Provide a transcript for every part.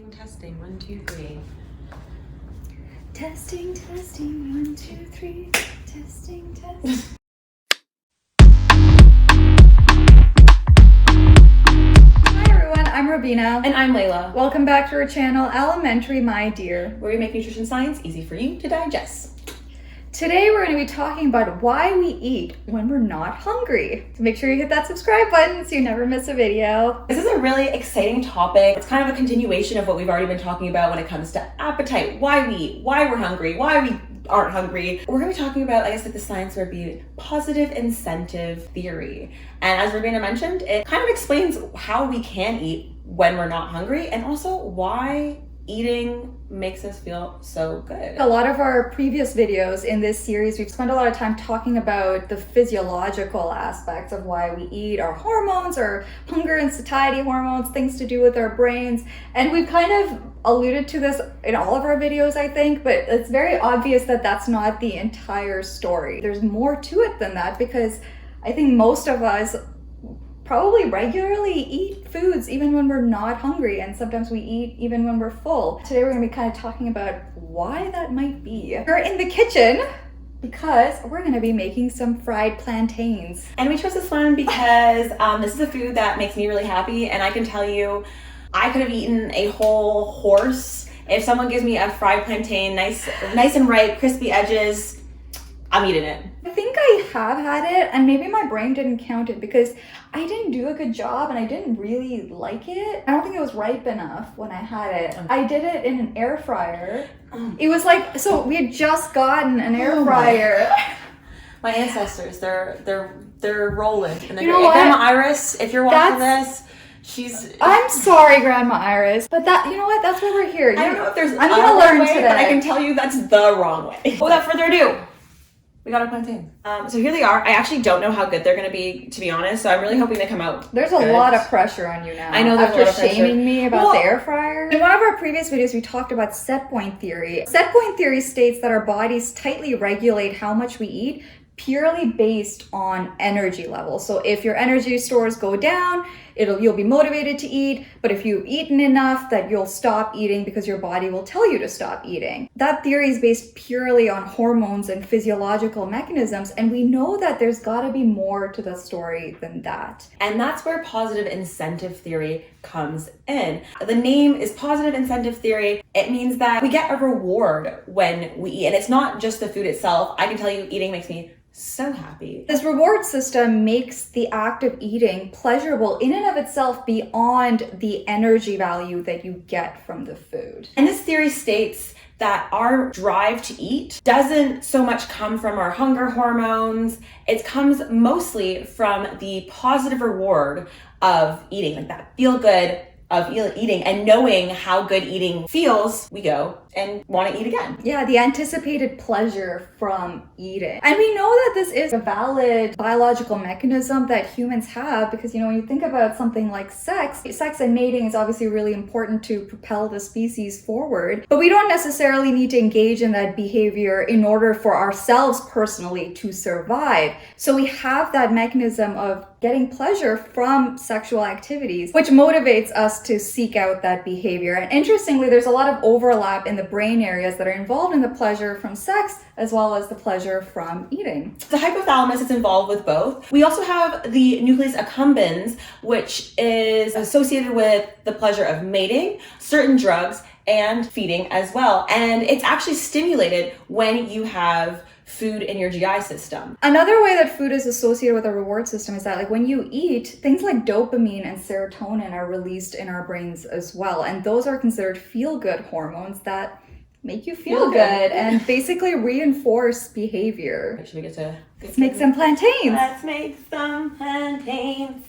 Testing, 1, 2, 3. Testing, 1, 2, 3. Testing. Hi everyone, I'm Robina. And I'm Layla. Welcome back to our channel, Elementary My Dear, where we make nutrition science easy for you to digest. Today we're going to be talking about why we eat when we're not hungry. So make sure you hit that subscribe button so you never miss a video. This is a really exciting topic. It's kind of a continuation of what we've already been talking about when it comes to appetite, why we eat, why we're hungry, why we aren't hungry. We're going to be talking about, I guess, like the science would be positive incentive theory. And as Robina mentioned, it kind of explains how we can eat when we're not hungry and also why eating makes us feel so good. A lot of our previous videos in this series, we've spent a lot of time talking about the physiological aspects of why we eat, our hormones, our hunger and satiety hormones, things to do with our brains. And we've kind of alluded to this in all of our videos, I think, but it's very obvious that that's not the entire story. There's more to it than that, because I think most of us probably regularly eat foods even when we're not hungry, and sometimes we eat even when we're full. Today we're going to be kind of talking about why that might be. We're in the kitchen because we're going to be making some fried plantains. And we chose this one because this is a food that makes me really happy, and I can tell you I could have eaten a whole horse. If someone gives me a fried plantain, nice and ripe, crispy edges, I'm eating it. I think I have had it, and maybe my brain didn't count it because I didn't do a good job and I didn't really like it. I don't think it was ripe enough when I had it. I did it in an air fryer. It was like, so we had just gotten an air fryer. My ancestors, they're rolling. And they're You know what? Grandma Iris, if you're watching this, I'm sorry, Grandma Iris, but you know what? That's why we're here. I don't know if there's I'm gonna learn way, today. but I can tell you that's the wrong way. Without further ado, we got our plantains. So here they are. I actually don't know how good they're gonna be, to be honest, so I'm really hoping they come out There's a good. lot of pressure on you now. I know there's after a lot of pressure. shaming me about the air fryer. In one of our previous videos, we talked about set point theory. Set point theory states that our bodies tightly regulate how much we eat purely based on energy levels. So if your energy stores go down, you'll be motivated to eat, but if you've eaten enough, that you'll stop eating because your body will tell you to stop eating. That theory is based purely on hormones and physiological mechanisms, and we know that there's got to be more to the story than that. And that's where positive incentive theory comes in. The name is positive incentive theory. It means that we get a reward when we eat, and it's not just the food itself. I can tell you, eating makes me so happy. This reward system makes the act of eating pleasurable in and of itself beyond the energy value that you get from the food. And this theory states that our drive to eat doesn't so much come from our hunger hormones. It comes mostly from the positive reward of eating, like that feel good of eating, and knowing how good eating feels, we go and want to eat again. Yeah, the anticipated pleasure from eating. And we know that this is a valid biological mechanism that humans have because, when you think about something like sex and mating is obviously really important to propel the species forward, but we don't necessarily need to engage in that behavior in order for ourselves personally to survive. So we have that mechanism of getting pleasure from sexual activities, which motivates us to seek out that behavior. And interestingly, there's a lot of overlap in the brain areas that are involved in the pleasure from sex as well as the pleasure from eating. The hypothalamus is involved with both. We also have the nucleus accumbens, which is associated with the pleasure of mating, certain drugs, and feeding as well. And it's actually stimulated when you have food in your GI system. Another way that food is associated with a reward system is that when you eat, things like dopamine and serotonin are released in our brains as well. And those are considered feel-good hormones that make you feel good and basically reinforce behavior. Should we get to... Let's make some plantains. Let's make some plantains.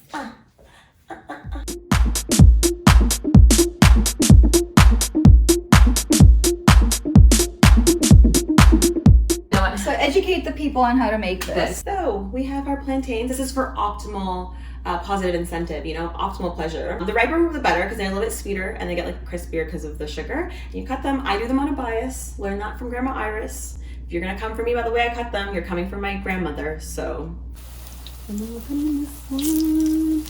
So educate the people on how to make this. So we have our plantains. This is for optimal positive incentive, optimal pleasure. The riper the better because they're a little bit sweeter and they get crispier because of the sugar. And you cut them. I do them on a bias. Learn that from Grandma Iris. If you're gonna come for me by the way I cut them, you're coming from my grandmother. So I'm gonna open this one.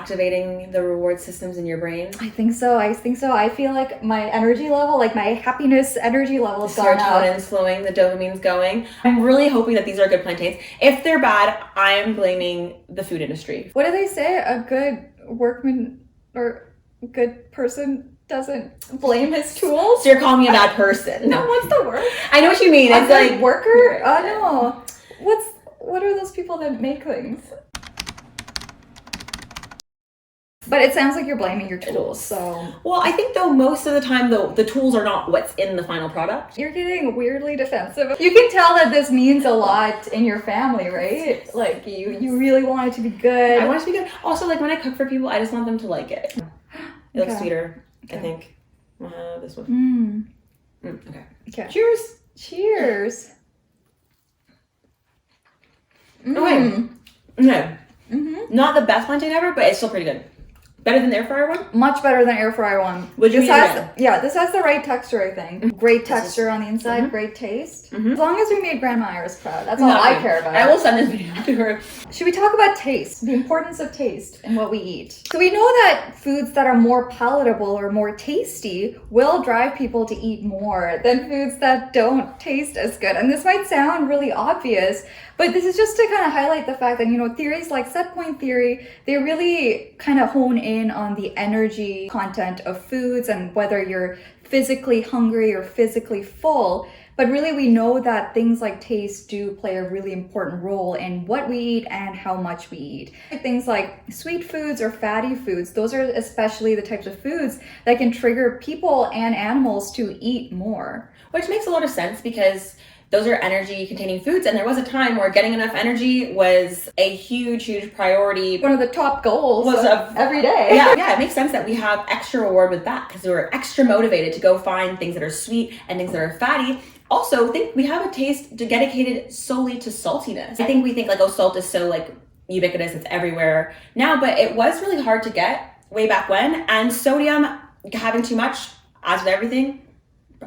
activating the reward systems in your brain. I think so. I feel like my energy level, like my happiness energy level has gone up. Serotonin's flowing, the dopamine's going. I'm really hoping that these are good plantains. If they're bad, I am blaming the food industry. What do they say? A good workman or good person doesn't blame his tools? So you're calling me a bad person. No, what's the word? I know what you mean. It's like worker? No. What are those people that make things? But it sounds like you're blaming your tools, so... Well, I think though most of the time though, the tools are not what's in the final product. You're getting weirdly defensive. You can tell that this means a lot in your family, right? Like you really want it to be good. I want it to be good. Also, like when I cook for people, I just want them to like it. It looks sweeter, I think. This one. Okay. Cheers. Cheers. Okay. Okay. Not the best plantain ever, but it's still pretty good. Better than the air fryer one? Much better than air fryer one. Would you this has the right texture, I think. Great texture on the inside, great taste. As long as we made Grandma Iris proud. That's all I care about. I will send this video to her. Should we talk about taste? The importance of taste in what we eat. So we know that foods that are more palatable or more tasty will drive people to eat more than foods that don't taste as good. And this might sound really obvious, but this is just to kind of highlight the fact that, you know, theories like set point theory, they really kind of hone in on the energy content of foods and whether you're physically hungry or physically full. But really, we know that things like taste do play a really important role in what we eat and how much we eat. Things like sweet foods or fatty foods, those are especially the types of foods that can trigger people and animals to eat more. Which makes a lot of sense because those are energy containing foods, and there was a time where getting enough energy was a huge priority. One of the top goals of every day. Yeah, it makes sense that we have extra reward with that because we're extra motivated to go find things that are sweet and things that are fatty. Also, I think we have a taste dedicated solely to saltiness. I think we think like, oh, salt is so like ubiquitous, it's everywhere now, but it was really hard to get way back when, and sodium, having too much, as with everything,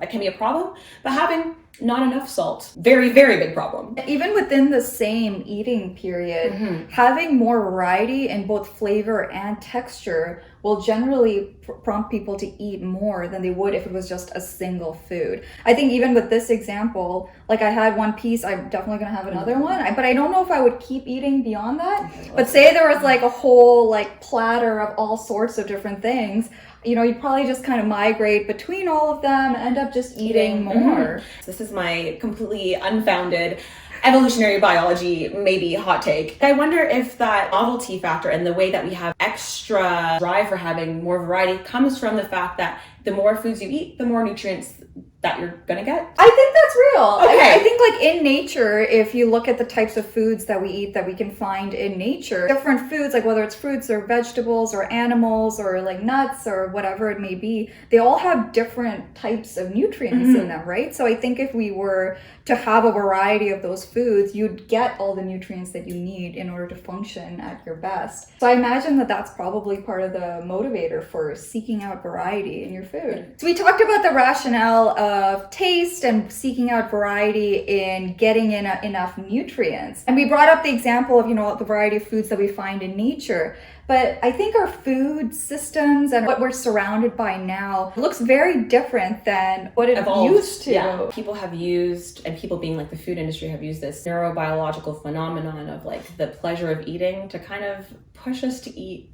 it can be a problem, but having not enough salt, very big problem. Even within the same eating period, having more variety in both flavor and texture will generally prompt people to eat more than they would if it was just a single food. I think even with this example, like I had one piece, I'm definitely gonna have another one, but I don't know if I would keep eating beyond that. But say there was like a whole like platter of all sorts of different things, you know, you'd probably just kind of migrate between all of them and end up just eating more. This is my completely unfounded evolutionary biology, maybe hot take. I wonder if that novelty factor and the way that we have extra drive for having more variety comes from the fact that the more foods you eat, the more nutrients that you're gonna get. I think that's real. Okay. I think like in nature, if you look at the types of foods that we eat that we can find in nature, different foods, like whether it's fruits or vegetables or animals or like nuts or whatever it may be, they all have different types of nutrients in them, right? So I think if we were to have a variety of those foods, you'd get all the nutrients that you need in order to function at your best. So I imagine that that's probably part of the motivator for seeking out variety in your food. So we talked about the rationale of taste and seeking out variety in getting in enough nutrients. And we brought up the example of, you know, the variety of foods that we find in nature. But I think our food systems and what we're surrounded by now looks very different than what it used to. Yeah. People have used, and people being like the food industry have used this neurobiological phenomenon of like the pleasure of eating to kind of push us to eat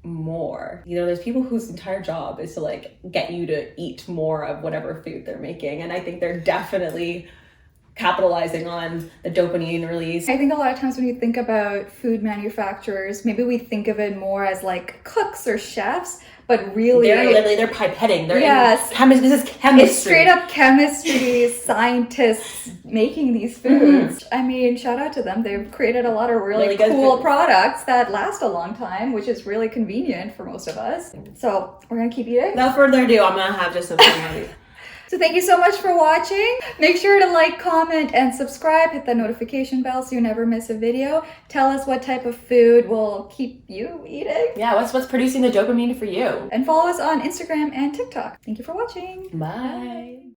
more. You know, there's people whose entire job is to like get you to eat more of whatever food they're making. And I think they're definitely capitalizing on the dopamine release. I think a lot of times when you think about food manufacturers, maybe we think of it more as like cooks or chefs, but really they're pipetting. They're this is chemistry. It's straight up chemistry, scientists making these foods. I mean, shout out to them. They've created a lot of really cool products that last a long time, which is really convenient for most of us. So we're gonna keep eating. Without further ado, I'm gonna have just something on these. So thank you so much for watching. Make sure to like, comment, and subscribe. Hit that notification bell so you never miss a video. Tell us what type of food will keep you eating. Yeah, what's producing the dopamine for you. And follow us on Instagram and TikTok. Thank you for watching. Bye.